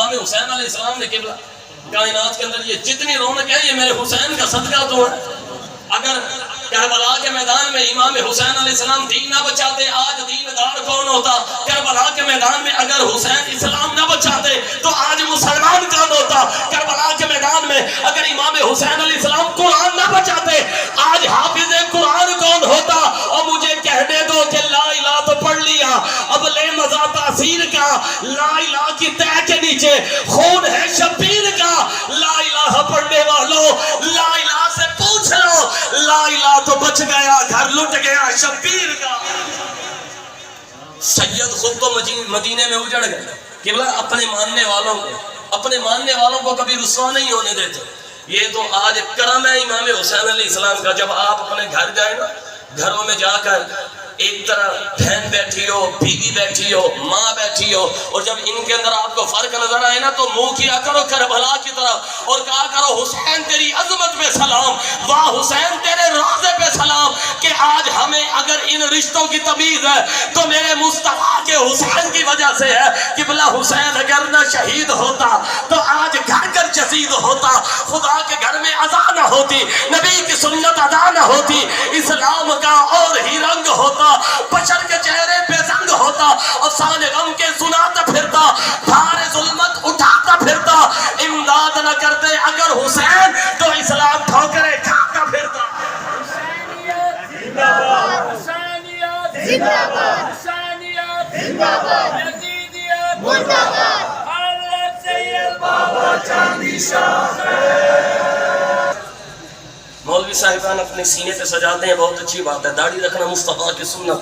امام حسین علیہ السلام نے قبلہ کائنات کے اندر یہ جتنی رونق ہے یہ میرے حسین کا صدقہ تو ہے. اگر کربلا کے میدان میں امام حسین علیہ السلام دین نہ بچاتے آج دیندار کون ہوتا؟ کربلا کے میدان میں اگر حسین اسلام نہ بچاتے تو آج مسلمان کون ہوتا؟ کربلا کے میدان میں اگر امام حسین علیہ السلام قرآن نہ بچاتے آج حافظ قرآن کون ہوتا؟ اور مجھے کہنے دو کہ لا الہ تو پڑھ لیا، اب لے مزہ تاثیر کا، لا الہ کی تہ کے نیچے خون ہے شبیر کا. لا الہ پڑھنے والوں لا الہ سے پوچھ لو، لا الہ تو بچ گیا، گھر لٹ گیا شبیر کا. سید خود تو مدینے میں اجڑ گئے. قبلہ اپنے ماننے والوں کو کبھی رسوا نہیں ہونے دیتے. یہ تو آج کرم ہے امام حسین علیہ السلام کا. جب آپ اپنے گھر جائیں نا، گھروں میں جا کر ایک طرح بہن بیٹھی ہو، بیوی بیٹھی ہو، ماں بیٹھی ہو، اور جب ان کے اندر آپ کو فرق نظر آئے نا تو منہ کیا کرو کربلا کی طرف اور کہا کرو حسین تیری عظمت پہ سلام، واہ حسین تیرے روضے پہ سلام. کہ آج ہمیں اگر ان رشتوں کی تمیز ہے تو میرے مصطفیٰ کے حسین کی وجہ سے ہے. قبلہ حسین اگر نہ شہید ہوتا تو آج گھر گھر جسید ہوتا، خدا کے گھر میں اذان نہ ہوتی، نبی کی سنت ادا نہ ہوتی، اسلام کا اور ہی رنگ ہوتا، بشر کے چہرے پہ زنگ ہوتا، افسان غم کے سناتا پھرتا، بھار ظلمت اٹھاتا پھرتا. امداد نہ کرتے اگر حسین تو اسلام ٹھوکرے کھاتا پھرتا. حسینیت زندہ باد، حسینیت زندہ باد، یزیدیت مردہ باد، حضرت سید بابا چاندی شاہ. مولوی صاحبان اپنے سینے پہ سجاتے ہیں، بہت اچھی بات ہے. داڑھی رکھنا مصطفیٰ کی سنت،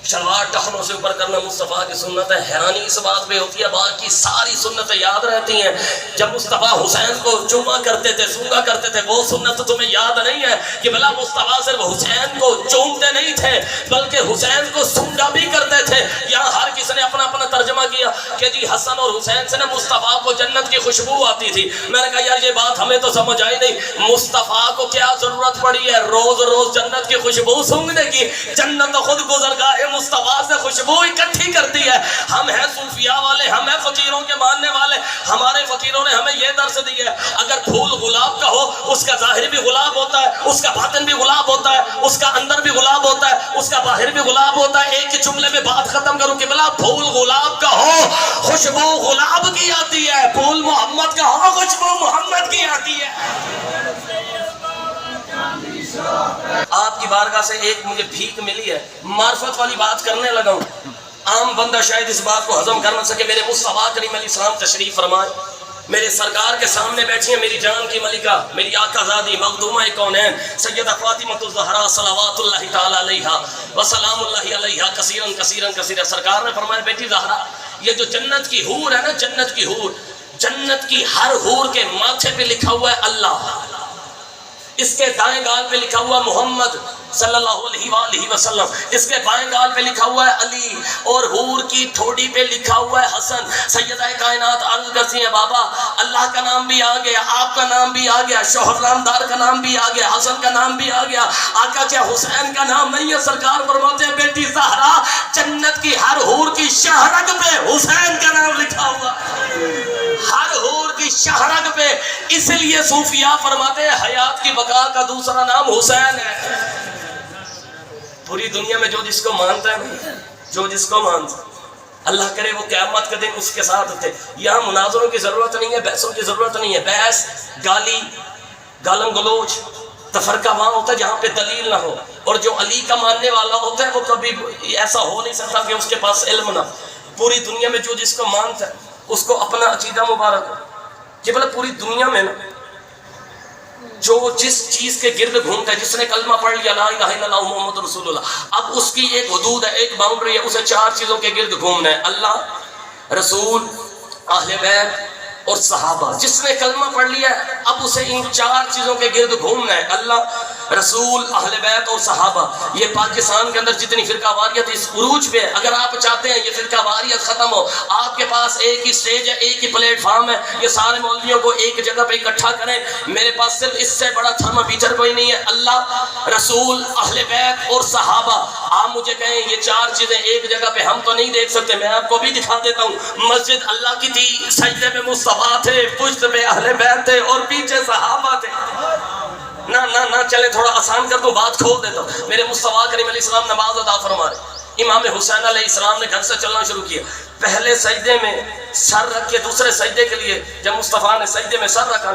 شلوار ٹخنوں سے اوپر کرنا مصطفیٰ کی سنت ہے. حیرانی اس بات پہ ہوتی ہے باقی ساری سنتیں یاد رہتی ہیں. جب مصطفیٰ حسین کو چوما کرتے تھے، سونگا کرتے تھے، وہ سنت تمہیں یاد نہیں ہے کہ بلا مصطفیٰ صرف حسین کو چومتے نہیں تھے بلکہ حسین کو سونگا بھی کرتے تھے. یہاں ہر کسی نے اپنا اپنا ترجمہ کیا کہ جی حسن اور حسین سے نا مصطفیٰ کو جنت کی خوشبو آتی تھی. میں نے کہا یار یہ بات ہمیں تو سمجھ آئی نہیں. مصطفیٰ کو کیا ضرورت پڑی ہے روز روز جنت کی خوشبو سونگنے کی؟ جنت خود گزر گاہ مصطفیٰ سے خوشبو اکٹھی کرتی ہے. ہم ہیں صوفیاء والے، ہم ہیں فقیروں کے ماننے والے. ہمارے فقیروں نے ہمیں یہ درس دی ہے اگر پھول گلاب کا ہو اس کا ظاہر بھی گلاب ہوتا ہے، اس کا باطن بھی گلاب ہوتا ہے، اس کا اندر بھی گلاب ہوتا ہے، اس کا باہر بھی گلاب ہوتا ہے. ایک جملے میں بات ختم کروں کہ بلا پھول گلاب کا ہو خوشبو گلاب کی آتی ہے، پھول محمد کا ہو خوشبو محمد کی آتی ہے. آپ کی بارگاہ سے ایک مجھے بھیک ملی ہے، معرفت والی بات کرنے لگا ہوں. عام بندہ شاید اس بات کو ہضم کر نہ سکے. میرے مصطفیٰ کریم علیہ السلام تشریف فرمائے، میرے سرکار کے سامنے بیٹھی ہیں میری جان کی ملکہ، میری آقا زادی مخدومہ کونین سیدہ فاطمۃ الزہرا صلوات اللہ تعالی علیہا وسلام اللہ علیہا کثیرن کثیرن کثیرا. سرکار نے فرمایا بیٹی زہرا یہ جو جنت کی حور ہے نا، جنت کی حور، جنت کی ہر حور کے ماتھے پہ لکھا ہوا ہے اللہ، اس کے دائیں گال پہ لکھا ہوا محمد صلی اللہ علیہ وآلہ وسلم، اس کے بائیں گال پہ لکھا ہوا ہے علی، اور حور کی ٹھوڑی پہ لکھا ہوا ہے حسن. سیدہ کائنات عرض کرتی ہیں بابا اللہ کا نام بھی آ گیا، آپ کا نام بھی آ گیا، شوہر نامدار کا نام بھی آ گیا، حسن کا نام بھی آ گیا، آقا کیا حسین کا نام نہیں ہے؟ سرکار فرماتے ہیں بیٹی زہرا جنت کی ہر حور کی شہرگ پہ حسین کا نام لکھا ہوا، ہر حور کی شہرگ پہ. اس لیے صوفیاء فرماتے ہیں حیات کی بقا کا دوسرا نام حسین ہے. پوری دنیا میں جو جس کو مانتا ہے، جو جس کو مانتا ہے، اللہ کرے وہ قیامت کے دن اس کے ساتھ تھے. یہاں مناظروں کی ضرورت نہیں ہے، بحثوں کی ضرورت نہیں ہے. بحث، گالی، گالم گلوچ، تفرقہ وہاں ہوتا ہے جہاں پہ دلیل نہ ہو. اور جو علی کا ماننے والا ہوتا ہے وہ کبھی ایسا ہو نہیں سکتا کہ اس کے پاس علم نہ. پوری دنیا میں جو جس کو مانتا ہے اس کو اپنا عقیدہ مبارک ہو. کہ بلے پوری دنیا میں نا جو جس چیز کے گرد گھومتا ہے، جس نے کلمہ پڑھ لیا لا الہ الا اللہ محمد رسول اللہ، اب اس کی ایک حدود ہے، ایک باؤنڈری ہے، اسے 4 چیزوں کے گرد گھومنا ہے: اللہ، رسول، اہل بیت اور صحابہ. جس نے کلمہ پڑھ لیا اب اسے ان 4 چیزوں کے گرد گھومنا ہے: اللہ، رسول، اہل بیت اور صحابہ، یہ پاکستان کے اندر جتنی فرقہ واریت اس عروج پہ ہے. اگر آپ چاہتے ہیں یہ فرقہ واریت ختم ہو، آپ کے پاس ایک ہی سٹیج ہے، ایک ہی پلیٹ فارم ہے، یہ سارے مولویوں کو ایک جگہ پہ اکٹھا کریں. میرے پاس صرف اس سے بڑا تھرمامیٹر کوئی نہیں ہے. اللہ، رسول، اہل بیت اور صحابہ. آپ مجھے کہیں یہ چار چیزیں ایک جگہ پہ ہم تو نہیں دیکھ سکتے، میں آپ کو بھی دکھا دیتا ہوں. مسجد اللہ کی تھی، سجدے میں مصطفیٰ تھے، پشت پہ اہل بیت تھے اور پیچھے صحابہ تھے. نہ نہ نہ چلے تھوڑا آسان کر دو، بات کھول دیتا ہوں. میرے مصطفیٰ کریم علیہ السلام نماز ادا فرما رہے، امام حسین علیہ السلام نے گھر سے چلنا شروع کیا. پہلے سجدے میں سر رکھ کے دوسرے سجدے کے لیے جب مصطفیٰ نے سجدے میں سر رکھا،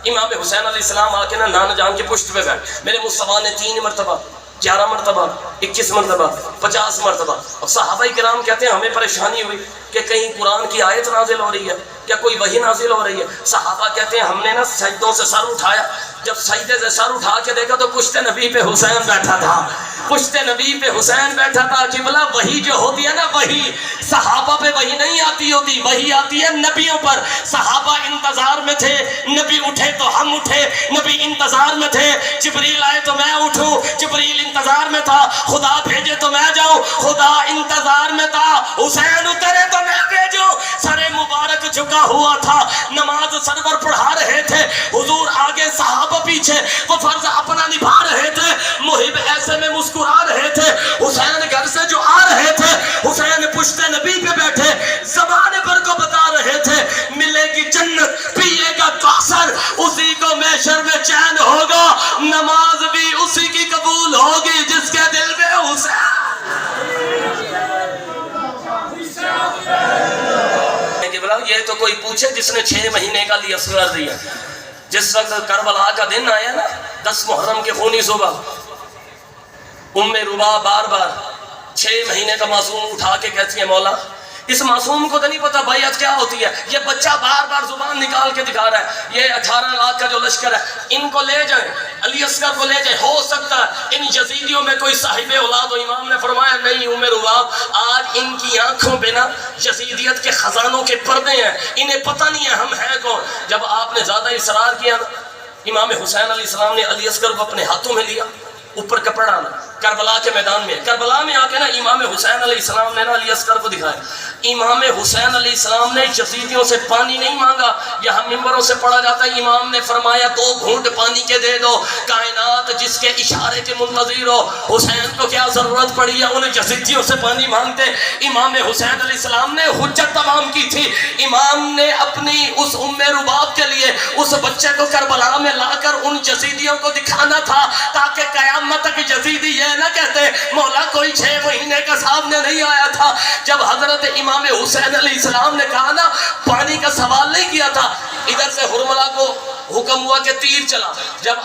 امام حسین علیہ السلام آ کے نا نانا جان کے پشت پہ بیٹھ. میرے مصطفیٰ نے 3 مرتبہ، 11 مرتبہ، 21 مرتبہ، 50 مرتبہ. اور صحابہ کرام کہتے ہیں ہمیں پریشانی ہوئی کہ کہیں قرآن کی آیت نازل ہو رہی ہے، کیا کوئی وحی نازل ہو رہی ہے. صحابہ کہتے ہیں ہم نے نا سجدوں سے سر اٹھایا، جب سجدے سے سر اٹھا کے دیکھا تو پشت نبی پہ حسین بیٹھا تھا. پشت نبی پہ حسین بیٹھا تھا. قبلہ وحی جو ہوتی ہے نا، وحی صحابہ پہ وحی نہیں آتی ہوتی، وحی آتی ہے نبیوں پر. صحابہ انتظار میں تھے، نبی اٹھے تو ہم اٹھے. نبی انتظار میں تھے، جبریل آئے تو میں اٹھوں. جبریل انتظار میں تھا، خدا بھیجے تو میں جاؤں. خدا انتظار میں تھا، حسین اترے تو میں بھیجوں. سر مبارک جھکا ہوا تھا، نماز سرور پڑھا رہے تھے، حضور آگے صحابہ پیچھے، وہ فرض اپنا نبھا رہے تھے. محب ایسے میں مسکرا رہے تھے. حسین گھر سے جو آ رہے تھے، حسین پشت نبی پہ بیٹھے زمانے پر کو بتا رہے تھے ملے گی جنت، پیے گا کوثر، اسی کو محشر میں چین ہوگا. نماز بھی اسی کی قبول ہوگی جس کے دل میں حسین. یہ تو کوئی پوچھے جس نے 6 مہینے کا لی اصغر دیا. جس وقت کربلا کا دن آیا نا، 10 محرم کے خونی صبح، ام ربا بار بار 6 مہینے کا معصوم اٹھا کے کہتی ہے مولا، اس معصوم کو تو نہیں پتا بیعت کیا ہوتی ہے. یہ بچہ بار بار زبان نکال کے دکھا رہا ہے، یہ 18 لاکھ کا جو لشکر ہے، ان کو لے جائیں، علی اصغر کو لے جائیں. ہو سکتا ہے ان یزیدیوں میں کوئی صاحب اولاد ہو. امام نے فرمایا نہیں ام ربا، آج ان کی آنکھوں پہ نا یزیدیت کے خزانوں کے پردے ہیں، انہیں پتہ نہیں ہے ہم ہیں کون. جب آپ نے زیادہ اصرار کیا نا، امام حسین علیہ السلام نے علی اصغر کو اپنے ہاتھوں میں لیا، اوپر کپڑا ڈالا. کربلا کے میدان میں، کربلا میں آ کے نا امام حسین علیہ السلام نے نا علی اصغر کو دکھایا. امام حسین علیہ السلام نے یزیدیوں سے پانی نہیں مانگا. یہاں ممبروں سے پڑھا جاتا ہے، امام نے فرمایا 2 گھونٹ پانی کے دے دو. کائنات جس کے اشارے کے منتظر ہو، حسین کو کیا ضرورت پڑی ہے ان یزیدیوں سے پانی مانگتے. امام حسین علیہ السلام نے حجت تمام کی تھی. امام نے اپنی اس ام رباب کے لیے اس بچے کو کربلا میں لا کر ان یزیدیوں کو دکھانا تھا، تاکہ قیامت تک یزیدی یہ نہ کہتے مولا کوئی 6 مہینے کا سامنے نہیں آیا تھا. جب حضرت امام حسین علیہ السلام نے کہا نا، پانی کا سوال نہیں کیا تھا. ادھر سے حرملہ کو حکم ہوا کہ تیر چلا. جب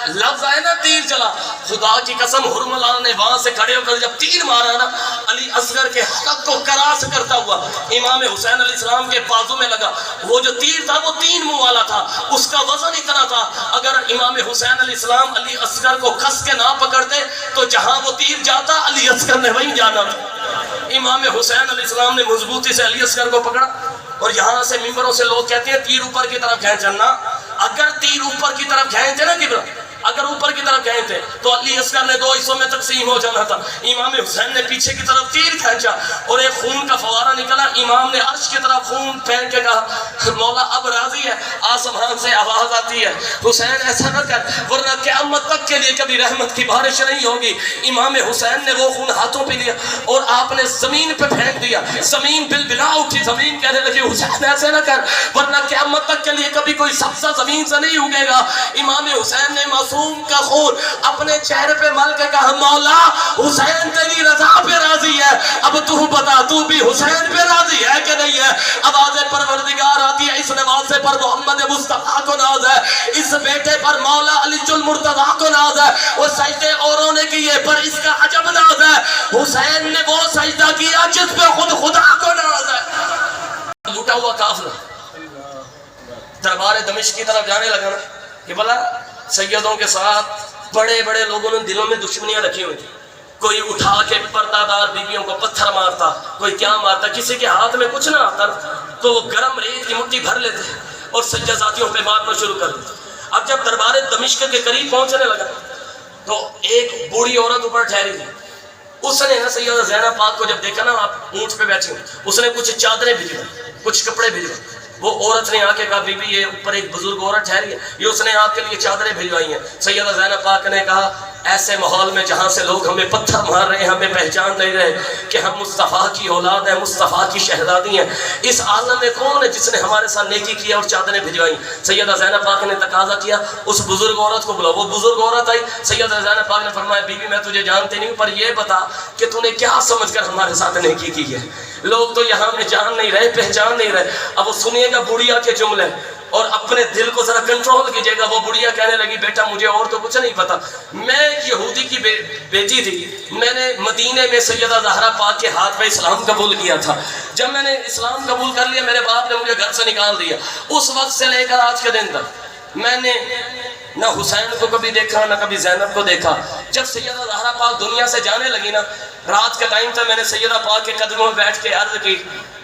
لفظ آئے نا تیر چلا، خدا کی قسم حرملہ نے وہاں سے کھڑے ہو کر جب تیر مارا نا، علی اصغر کے حق کو کراس کرتا ہوا امام حسین علیہ السلام کے بازو میں لگا. وہ جو تیر تھا وہ 3 منہ والا تھا، اس کا وزن اتنا تھا، اگر امام حسین علیہ السلام علی اصغر کو کس کے نہ پکڑتے تو جہاں وہ تیر جاتا علی اصغر نے وہیں جانا. امام حسین علیہ السلام نے مضبوطی سے علی اصغر کو پکڑا. اور یہاں سے ممبروں سے لوگ کہتے ہیں تیر اوپر کی طرف کھینچنا. اگر تیر اوپر کی طرف کھینچے نا قبلہ، اگر اوپر کی طرف کھینچتے تو علی اصغر نے 2 حصوں میں تقسیم ہو جانا تھا. امام حسین نے پیچھے کی طرف تیر کھینچا اور ایک خون کا فوارہ نکلا. امام نے عرش کی طرف خون پھینک کے کہا مولا اب راضی ہے. آسمان سے آواز آتی ہے حسین ایسا نہ کر ورنہ قیامت تک کے لیے کبھی رحمت کی بارش نہیں ہوگی. امام حسین نے وہ خون ہاتھوں پہ لیا اور آپ نے زمین پہ پھینک دیا. زمین بلبلا اٹھی، زمین کہنے لگی حسین ایسے نہ کر ورنہ قیامت تک کے لیے کبھی کوئی سبزہ زمین سے نہیں اگے گا. امام حسین نے معصوم کا خون اپنے چہرے پہ مل کے کہا مولا حسین تیری رضا پہ راضی ہے، اب تو بتا تو بھی حسین پہ راضی ہے کہ نہیں ہے. آواز پروردگار آتی ہے، اس نوازے پر محمد مصطفیٰ کو ناز ہے، اس بیٹے پر مولا علی المرتضیٰ کو ناز ہے. وہ سجدے اوروں نے کیے پر اس کا عجب ناز ہے، حسین نے وہ سجدہ کیا جس پہ خود خدا کو ناز ہے. لوٹا ہوا قافلہ دربار دمشق کی طرف جانے لگا نا کہ بلا سیدوں کے ساتھ بڑے بڑے لوگوں نے دلوں میں دشمنیاں رکھی ہوئی تھی. کوئی اٹھا کے پردہ دار بیویوں کو پتھر مارتا، کوئی کیا مارتا. کسی کے ہاتھ میں کچھ نہ آتا تو وہ گرم ریت کی مٹی بھر لیتے اور سجدہ ذاتیوں پہ مارنا شروع کر دیتے. اب جب دربار دمشق کے قریب پہنچنے لگا تو ایک بوڑھی عورت اوپر ٹھہری تھی، اس نے نا سیدہ زینب پاک کو جب دیکھا نا آپ اونٹ پہ بیٹھی ہوئی، اس نے کچھ چادریں بھیجوائی، کچھ کپڑے بھیجوائے. وہ عورت نے آ کے کہا بی بی یہ اوپر ایک بزرگ عورت ٹھہری ہے، یہ اس نے آپ کے لیے چادریں بھیجوائی ہیں. سیدہ زینب پاک نے کہا ایسے ماحول میں جہاں سے لوگ ہمیں پتھر مار رہے ہیں، ہمیں پہچان نہیں رہے کہ ہم مصطفیٰ کی اولاد ہیں، مصطفیٰ کی شہزادی ہیں، اس عالم میں کون ہے جس نے ہمارے ساتھ نیکی کیا اور چادریں بھجوائی؟ سیدہ زینب پاک نے تقاضا کیا اس بزرگ عورت کو بلاؤ. وہ بزرگ عورت آئی. سیدہ زینب پاک نے فرمایا بی بی میں تجھے جانتی نہیں ہوں، پر یہ بتا کہ تو نے کیا سمجھ کر ہمارے ساتھ نیکی کی ہے؟ لوگ تو یہاں میں جان نہیں رہے، پہچان نہیں رہے. اب وہ سنیے گا بڑھیا کے جملے اور اپنے دل کو ذرا کنٹرول کیجئے گا. وہ بڑھیا کہنے لگی بیٹا مجھے اور تو کچھ نہیں پتا، میں ایک یہودی کی بیٹی تھی، میں نے مدینے میں سیدہ زہرا پاک کے ہاتھ پہ اسلام قبول کیا تھا. جب میں نے اسلام قبول کر لیا میرے باپ نے مجھے گھر سے نکال دیا. اس وقت سے لے کر آج کے دن تک میں نے نہ حسین کو کبھی دیکھا نہ کبھی زینب کو دیکھا. جب سیدہ زہرا پاک دنیا سے جانے لگی نا، رات کا ٹائم تھا، میں نے سیدہ پاک کے قدموں میں بیٹھ کے عرض کی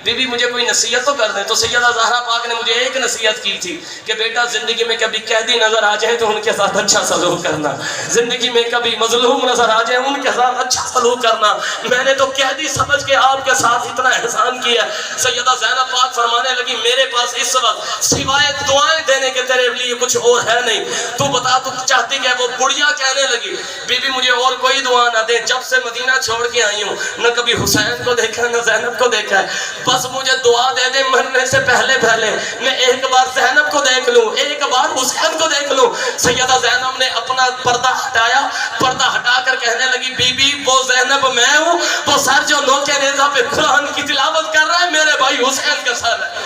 بی بی مجھے کوئی نصیحت تو کر دیں. تو سیدہ زہرا پاک نے مجھے ایک نصیحت کی تھی کہ بیٹا زندگی میں کبھی قیدی نظر آ جائیں تو ان کے ساتھ اچھا سلوک کرنا، زندگی میں کبھی مظلوم نظر آ جائیں ان کے ساتھ اچھا سلوک کرنا. میں نے تو قیدی سمجھ کے آپ کے ساتھ اتنا احسان کیا. سیدہ زینب پاک فرمانے لگی میرے پاس اس وقت سوائے دعائیں دینے کے تیرے لیے کچھ اور ہے نہیں، تو بتا تو چاہتی کہ؟ وہ بڑھیا کہنے لگی بی بی مجھے اور کوئی دعا نہ دے، جب سے مدینہ چھوڑ کے آئی ہوں نہ کبھی حسین کو دیکھا نہ زینب کو دیکھا ہے، بس مجھے دعا دے دے مرنے سے پہلے میں ایک بار زینب کو دیکھ لوں، ایک بار حسین کو دیکھ لوں. سیدہ زینب نے اپنا پردہ ہٹایا، پردہ ہٹا کر کہنے لگی بی بی وہ زینب میں ہوں، وہ سر جو نوکے نیزہ پہ قرآن کی تلاوت کر رہا ہے میرے بھائی حسین کا سر ہے.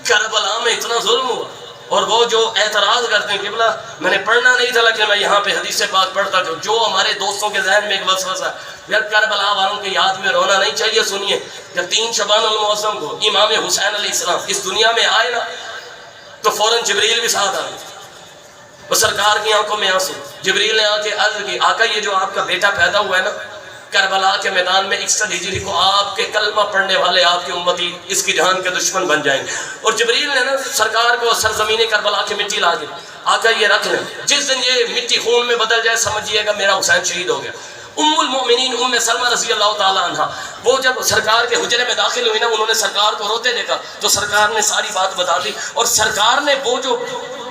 کربلا میں اتنا ظلم ہوا اور وہ جو اعتراض کرتے ہیں قبلہ میں نے پڑھنا نہیں تھا لیکن میں یہاں پہ حدیث پاک پڑھتا ہوں، جو ہمارے دوستوں کے ذہن میں ایک وسوسہ ہے یار کربلا والوں کی یاد میں رونا نہیں چاہیے. سنیے جب 3 شعبان المعظم کو امام حسین علیہ السلام اس دنیا میں آئے نا تو فوراً جبریل بھی ساتھ آئے. وہ سرکار کی آنکھوں میں آنسو. جبریل نے آ کے عرض کی آقا یہ جو آپ کا بیٹا پیدا ہوا ہے نا کربلا کے میدان میں 61 ہجری کو آپ کے کلمہ پڑھنے والے آپ کی امتی اس کی جان کے دشمن بن جائیں گے. اور جبریل نے نا سرکار کو سرزمین کربلا کی مٹی لا دی، آقا یہ رکھ لیں، جس دن یہ مٹی خون میں بدل جائے سمجھیے گا میرا حسین شہید ہو گیا. ام المؤمنین ام سلمہ رضی اللہ تعالی عنہ وہ جب سرکار کے حجرے میں داخل ہوئی نا انہوں نے سرکار کو روتے دیکھا تو سرکار نے ساری بات بتا دی اور سرکار نے وہ جو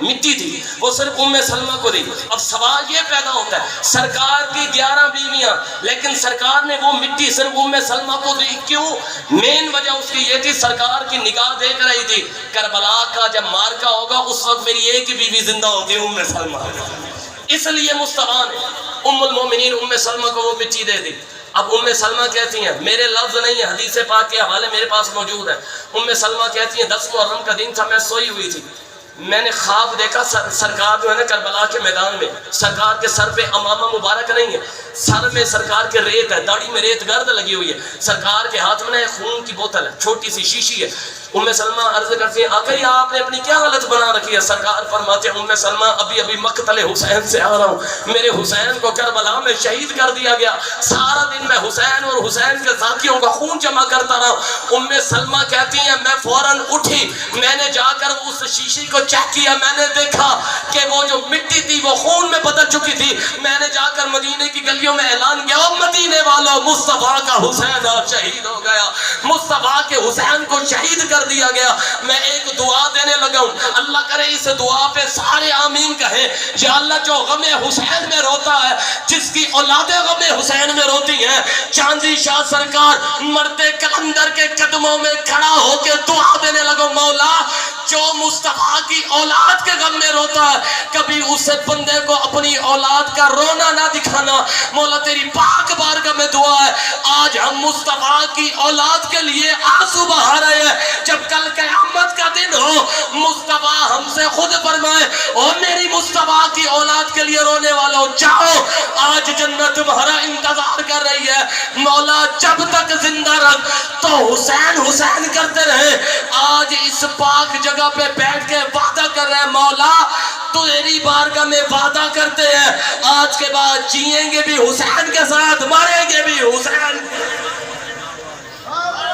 مٹی تھی وہ صرف ام سلمہ کو دی. اب سوال یہ پیدا ہوتا ہے سرکار کی 11 بیویاں لیکن سرکار نے وہ مٹی صرف ام سلمہ کو دی، کیوں؟ مین وجہ اس کی یہ تھی سرکار کی نگاہ دیکھ رہی تھی کربلا کا جب مارکا ہوگا اس وقت میری ایک بیوی زندہ ہوتی ہے ام سلمہ، اس لیے مصطفیٰ نے ام المومنین ام سلمہ کو وہ مٹی دے دی. اب ام سلمہ کہتی ہیں میرے لفظ نہیں ہے حدیث پاک کے حوالے میرے پاس موجود ہے. ام سلمہ کہتی ہیں 10 محرم کا دن تھا، میں سوئی ہوئی تھی، میں نے خواب دیکھا سرکار جو ہے نا کربلا کے میدان میں سرکار کے سر پہ امامہ مبارک نہیں ہے، سر میں سرکار کے ریت ہے، داڑھی میں ریت گرد لگی ہوئی ہے، سرکار کے ہاتھ میں خون کی بوتل ہے، چھوٹی سی شیشی ہے. ام سلمہ عرض کرتی ہیں آقا یہ آپ نے اپنی کیا حالت بنا رکھی ہے؟ سرکار فرماتے ہیں ام سلمہ ابھی مقتل حسین سے آ رہا ہوں، میرے حسین کو کربلا میں شہید کر دیا گیا، سارا دن میں حسین اور حسین کے ساتھیوں کا خون جمع کرتا رہا. ام سلمہ کہتی ہیں میں فوراً اٹھی، میں نے جا کر اس شیشی کو چیک کیا، میں نے دیکھا کہ وہ جو مٹی تھی وہ خون میں بدل چکی تھی. میں نے جا کر مدینے کی گلیوں میں اعلان کیا او مدینے والوں مصطفیٰ کا حسین شہید ہو گیا، مصطفیٰ کے حسین کو شہید کر دیا گیا. میں ایک دعا دینے لگا ہوں، اللہ کرے اس دعا پہ سارے آمین کہیں. یا اللہ جو غم حسین میں روتا ہے، جس کی اولاد غم حسین میں روتی ہیں، چاندی شاہ سرکار مرتے کلندر کے قدموں میں کھڑا ہو کے دعا دینے لگا مولا جو مصطفیٰ کی اولاد کے غم میں روتا ہے کبھی اس بندے کو اپنی اولاد کا رونا نہ دکھانا. مولا تیری پاک بارگاہ میں دعا ہے آج ہم مصطفیٰ کی اولاد کے لیے آنسو بہا رہے ہیں، جب کل قیامت کا دن ہو مصطفیٰ ہم سے خود فرمائے اور میری مصطفیٰ کی اولاد کے لیے رونے والوں جاؤ آج جنت تمہارا انتظار کر رہی ہے. مولا جب تک زندہ رکھ تو حسین حسین کرتے رہے. آج اس پاک جگہ پہ بیٹھ کے وعدہ کر رہے ہیں مولا تو تیری بارگاہ میں وعدہ کرتے ہیں آج کے بعد جیئیں گے بھی حسین کے ساتھ، مریں گے بھی حسین